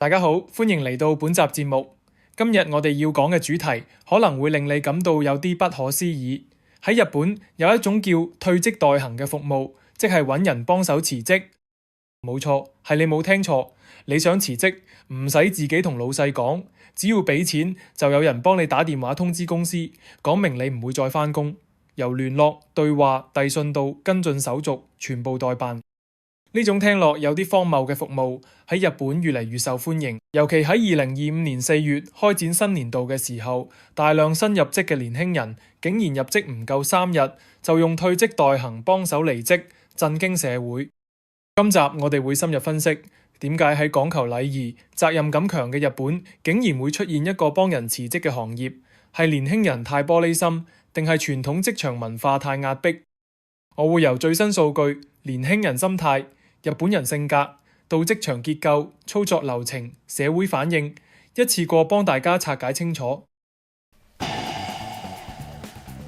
大家好，歡迎嚟到本集節目。今日我哋要講嘅主題可能會令你感到有啲不可思議。喺日本有一種叫退職代行嘅服務，即係揾人幫手辭職。冇錯，係你冇聽錯。你想辭職，唔使自己同老細講，只要俾錢就有人幫你打電話通知公司，講明你唔會再返工，由聯絡、對話、遞信到跟進手續，全部代辦。呢種聽落有啲荒謬嘅服務喺日本越嚟越受歡迎，尤其喺2025年4月開展新年度嘅時候，大量新入職嘅年輕人竟然入職唔夠3日就用退職代行幫手離職，震驚社會。今集我哋會深入分析點解喺講求禮儀、責任感強嘅日本，竟然會出現一個幫人辭職嘅行業，係年輕人太玻璃心，定係傳統職場文化太壓迫？我會由最新數據、年輕人心態、日本人性格到職場結構、操作流程、社會反應，一次過幫大家拆解清楚。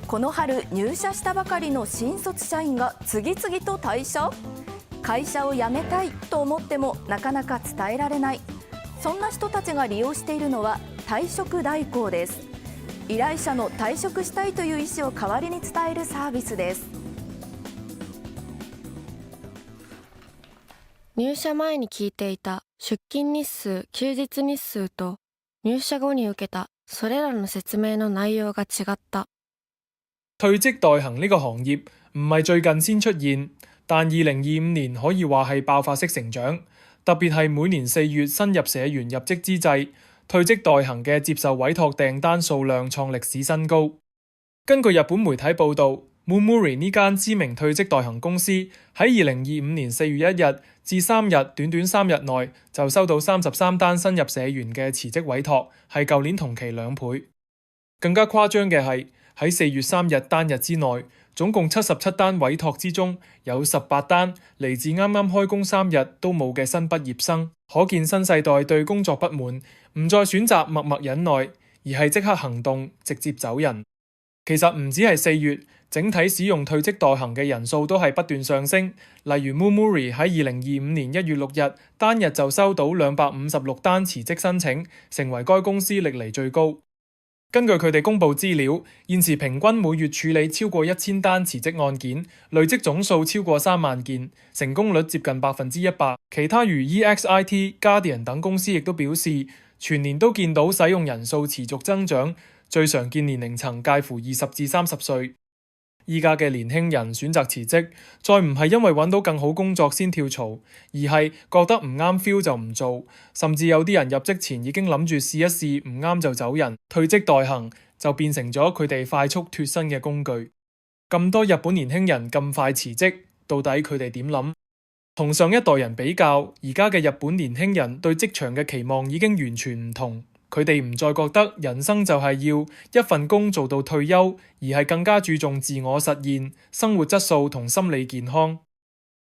この春入社したばかりの新卒社員が次々と退社。会社を辞めたいと思ってもなかなか伝えられない。そんな人たちが利用しているのは退職代行です。依頼者の退職したいという意思を代わりに伝えるサービスです。入社前に聞いていた出勤日数、休日日数と入社後に受けたそれらの説明の內容が違った。退職代行呢個行業唔係最近先出現，但2025年可以話係爆發式成長，特別係每年4月新入社員入職之際，退職代行嘅接受委託訂單數量創歷史新高。根據日本媒體報導，Momuri 呢間知名退職代行公司喺2025年4月1日至3日短短3日內就收到33單新入社員嘅辭職委託，係舊年同期2倍。更加誇張嘅係喺4月3日單日之內，總共77單委託之中，有18單嚟自啱啱開工3日都冇嘅新畢業生，可見新世代對工作不滿，唔再選擇默默忍耐，而係即刻行動，直接走人。其實唔止係4月，整體使用退職代行嘅人數都係不斷上升。例如 Momuri 喺2025年1月6日單日就收到256單辭職申請，成為該公司歷嚟最高。根據佢哋公布資料，現時平均每月處理超過1000單辭職案件，累積總數超過3萬件，成功率接近100%。其他如 EXIT、Guardian 等公司亦都表示，全年都見到使用人數持續增長，最常見年齡層介乎20至30歲。依家嘅年輕人選擇辭職，再唔係因為揾到更好工作先跳槽，而係覺得唔啱 feel 就唔做，甚至有啲人入職前已經諗住試一試，唔啱就走人。退職代行就變成咗佢哋快速脫身嘅工具。咁多日本年輕人咁快辭職，到底佢哋點諗？同上一代人比較，而家嘅日本年輕人對職場嘅期望已經完全唔同。佢哋唔再覺得人生就係要一份工做到退休，而係更加注重自我實現、生活質素同心理健康。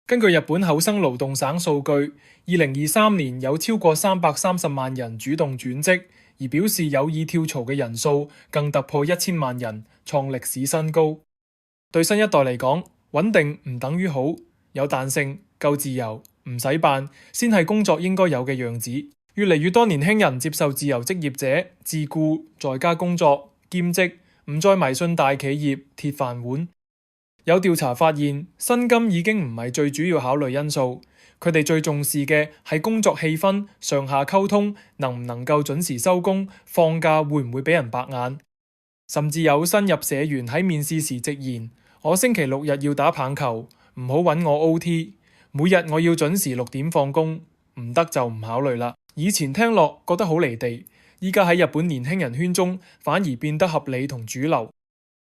根據日本厚生勞動省數據，2023年有超過330萬人主動轉職，而表示有意跳槽嘅人數更突破1000萬人，創歷史新高。對新一代嚟講，穩定唔等於好，有彈性、夠自由、唔使扮，先係工作應該有嘅樣子。越嚟越多年輕人接受自由職業者、自僱、在家工作、兼職，唔再迷信大企業、鐵飯碗。有調查發現，薪金已經唔係最主要考慮因素，佢哋最重視嘅係工作氣氛、上下溝通，能唔能夠準時收工，放假會唔會俾人白眼。甚至有新入社員喺面試時直言：我星期6日要打棒球，唔好揾我 OT， 每日我要準時6點放工，唔得就唔考慮啦。以前聽落覺得好離地，依家喺日本年輕人圈中反而變得合理同主流。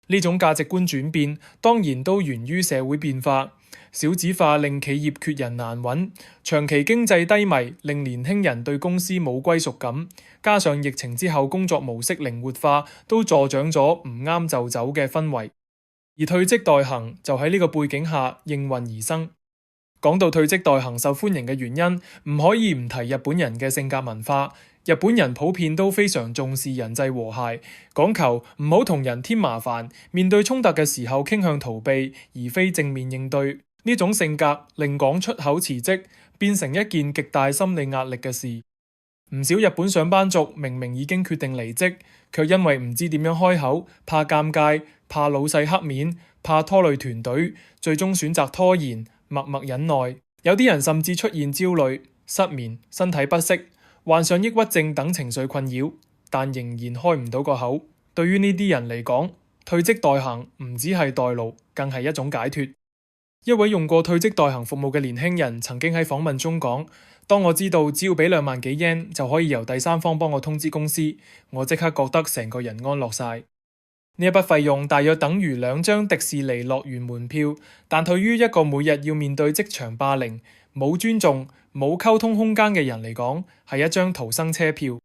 呢種價值觀轉變當然都源於社會變化，少子化令企業缺人難揾，長期經濟低迷令年輕人對公司冇歸屬感，加上疫情之後工作模式靈活化，都助長咗唔啱就走嘅氛圍。而退職代行就喺呢個背景下應運而生。講到退職代行受歡迎嘅原因，唔可以唔提日本人嘅性格文化。日本人普遍都非常重視人際和諧，講求唔好同人添麻煩，面對衝突嘅時候傾向逃避，而非正面應對。呢種性格令講出口辭職變成一件極大心理壓力嘅事。唔少日本上班族明明已經決定離職，卻因為唔知點樣開口，怕尷尬，怕老細黑面，怕拖累團隊，最終選擇拖延，默默忍耐。有啲人甚至出現焦慮、失眠、身體不適、患上抑鬱症等情緒困擾，但仍然開唔到個口。對於呢啲人嚟講，退職代行唔只係代勞，更係一種解脫。一位用過退職代行服務嘅年輕人曾經喺訪問中講：當我知道只要俾2萬幾yen就可以由第三方幫我通知公司，我即刻覺得成個人安樂晒。呢一筆費用大約等於2張迪士尼樂園門票，但對於一個每日要面對職場霸凌、冇尊重、冇溝通空間嘅人嚟講，係一張逃生車票。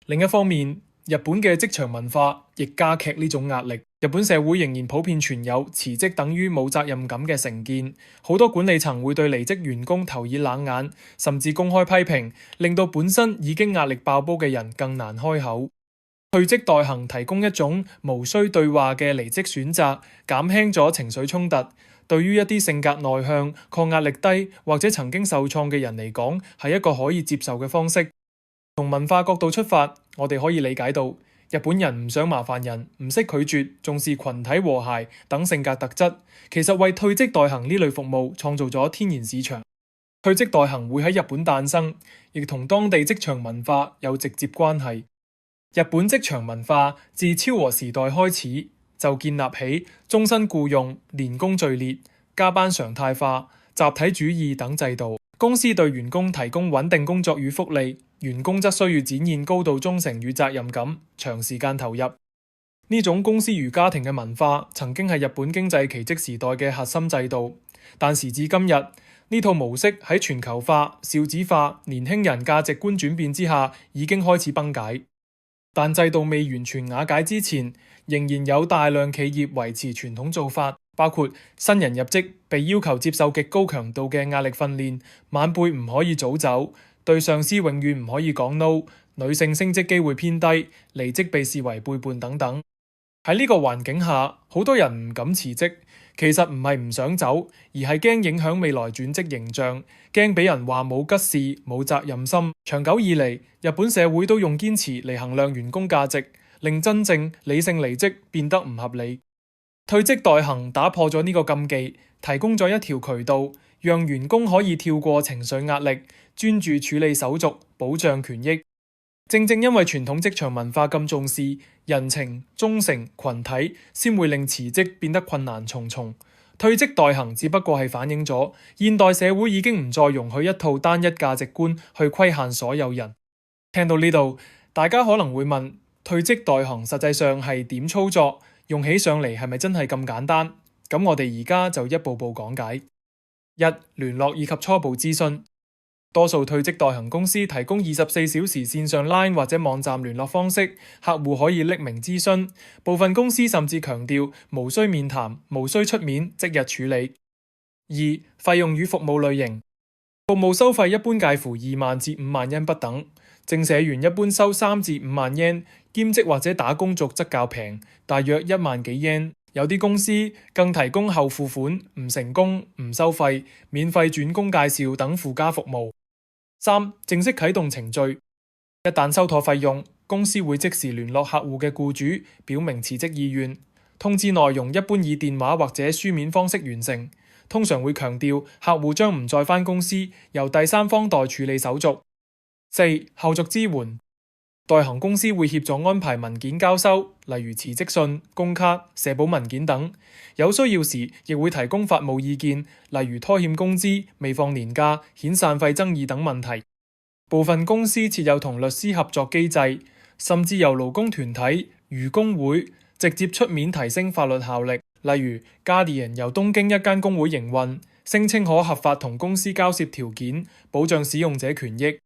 另一方面，日本嘅職場文化亦加劇呢種壓力。日本社會仍然普遍存有辭職等於冇責任感嘅成見，好多管理層會對離職員工投以冷眼，甚至公開批評，令到本身已經壓力爆煲嘅人更難開口。退職代行提供一種無需對話嘅離職選擇，減輕咗情緒衝突。對於一啲性格內向、抗壓力低或者曾經受創嘅人嚟講，係一個可以接受嘅方式。從文化角度出發，我哋可以理解到日本人唔想麻煩人，唔識拒絕，重視群體和諧等性格特質，其實為退職代行呢類服務創造咗天然市場。退職代行會喺日本誕生，亦同當地職場文化有直接關係。日本職場文化自昭和時代開始就建立起終身僱用、年功序列、加班常態化、集體主義等制度。公司對員工提供穩定工作與福利，員工則需要展現高度忠誠與責任感，長時間投入。呢種公司如家庭嘅文化曾經係日本經濟奇蹟時代嘅核心制度，但時至今日，呢套模式喺全球化、少子化、年輕人價值觀轉變之下，已經開始崩解。但制度未完全瓦解之前，仍然有大量企業維持傳統做法，包括新人入職被要求接受極高強度嘅壓力訓練，晚輩唔可以早走，對上司永遠唔可以講 no， 女性升職機會偏低，離職被視為背叛等等。喺呢個環境下，好多人唔敢辭職，其實唔係唔想走，而係驚影響未來轉職形象，驚俾人話冇吉事、冇責任心。長久以嚟，日本社會都用堅持嚟衡量員工價值，令真正理性離職變得唔合理。退職代行打破咗呢個禁忌，提供咗一條渠道，讓員工可以跳過情緒壓力，專注處理手續，保障權益。正正因為傳統職場文化咁重視人情、忠誠、群體，先會令辭職變得困難重重。退職代行只不過係反映咗現代社會已經唔再容許一套單一價值觀去規限所有人。聽到呢度，大家可能會問：退職代行實際上係點操作？用起上嚟係咪真係咁簡單？咁我哋而家就一步步講解。1. 聯絡以及初步諮詢。多數退職代行公司提供24小時線上 LINE 或者網站聯絡方式，客戶可以匿名諮詢。部分公司甚至強調無需面談、無需出面，即日處理。2. 費用與服務類型。服務收費一般介乎2萬至5萬yen不等，正社員一般收3至5萬yen，兼職或者打工族則較平，大約1萬幾yen。有啲公司更提供後付款、唔成功唔收費、免費轉工介紹等附加服務。3. 正式啟動程序。一旦收妥費用，公司會即時聯絡客戶嘅僱主，表明辭職意願。通知內容一般以電話或者書面方式完成，通常會強調客戶將唔再返公司，由第三方代處理手續。4. 後續支援。代行公司會協助安排文件交收，例如辭職信、工卡、社保文件等。有需要時，亦會提供法務意見，例如拖欠工資、未放年假、遣散費爭議等問題。部分公司設有同律師合作機制，甚至由勞工團體、漁工會直接出面提升法律效力。例如 Guardian 由東京一間工會營運，聲稱可合法同公司交涉條件，保障使用者權益。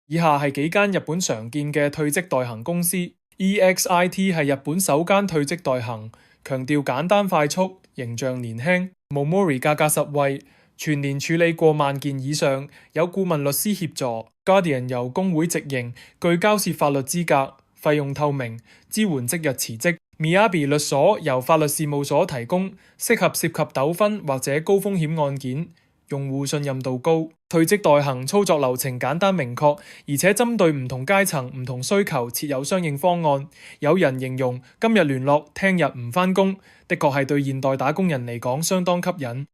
以下係幾間日本常見嘅退職代行公司。EXIT 係日本首間退職代行，強調簡單快速、形象年輕。Momori 價格實惠，全年處理過萬件以上，有顧問律師協助。Guardian 由工會直營，具交涉法律資格，費用透明，支援即日辭職。Miyabi 律所由法律事務所提供，適合涉及糾紛或者高風險案件。用戶信任度高。退職代行操作流程簡單明確，而且針對唔同階層、唔同需求設有相應方案。有人形容今日聯絡，聽日唔返工，的確係對現代打工人嚟講相當吸引。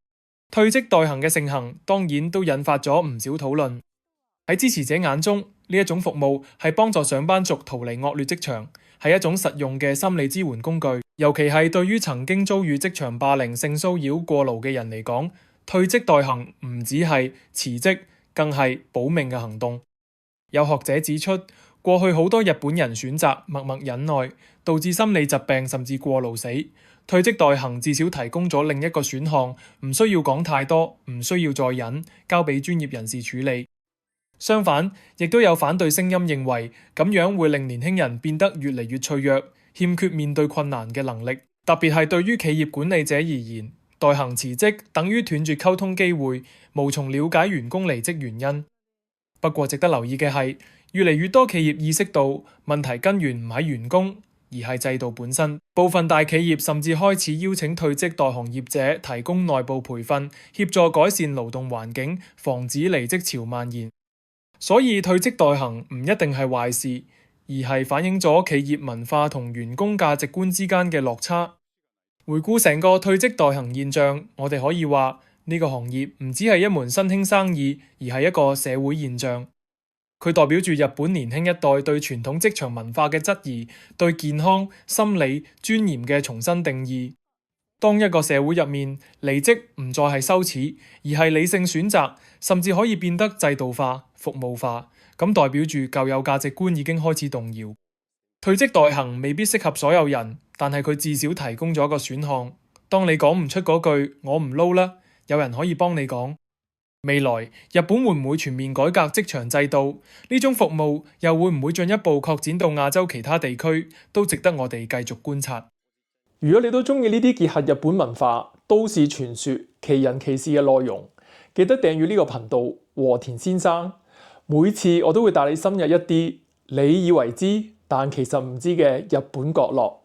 退職代行嘅盛行，當然都引發咗唔少討論。喺支持者眼中，呢一種服務係幫助上班族逃離惡劣職場，係一種實用嘅心理支援工具。尤其係對於曾經遭遇職場霸凌、性騷擾、過勞嘅人嚟講，退職代行唔只係辭職，更係保命嘅行動。有學者指出，過去好多日本人選擇默默忍耐，導致心理疾病甚至過勞死。退職代行至少提供咗另一個選項，唔需要講太多，唔需要再忍，交俾專業人士處理。相反，亦都有反對聲音認為，咁樣會令年輕人變得越嚟越脆弱，欠缺面對困難嘅能力。特別係對於企業管理者而言，代行辭職等於斷絕溝通機會，無從了解員工離職原因。不過值得留意嘅係，越嚟越多企業意識到問題根源唔喺員工，而係制度本身。部分大企業甚至開始邀請退職代行業者提供內部培訓，協助改善勞動環境，防止離職潮蔓延。所以退職代行唔一定係壞事，而係反映咗企業文化同員工價值觀之間嘅落差。回顧成個退職代行現象，我哋可以話呢個行業唔只係一門新興生意，而係一個社會現象。佢代表住日本年輕一代對傳統職場文化嘅質疑，對健康、心理、尊嚴嘅重新定義。當一個社會入面離職唔再係羞恥，而係理性選擇，甚至可以變得制度化、服務化，咁代表住舊有價值觀已經開始動搖。退職代行未必適合所有人，但係佢至少提供咗一個選項。當你講唔出嗰句我唔撈啦，有人可以幫你講。未來日本會唔會全面改革職場制度？呢種服務又會唔會進一步擴展到亞洲其他地區？都值得我哋繼續觀察。如果你都中意呢啲結合日本文化、都市傳說、奇人奇事嘅內容，記得訂閱呢個頻道和田先生。每次我都會帶你深入一啲你以為知但其實唔知嘅日本角落。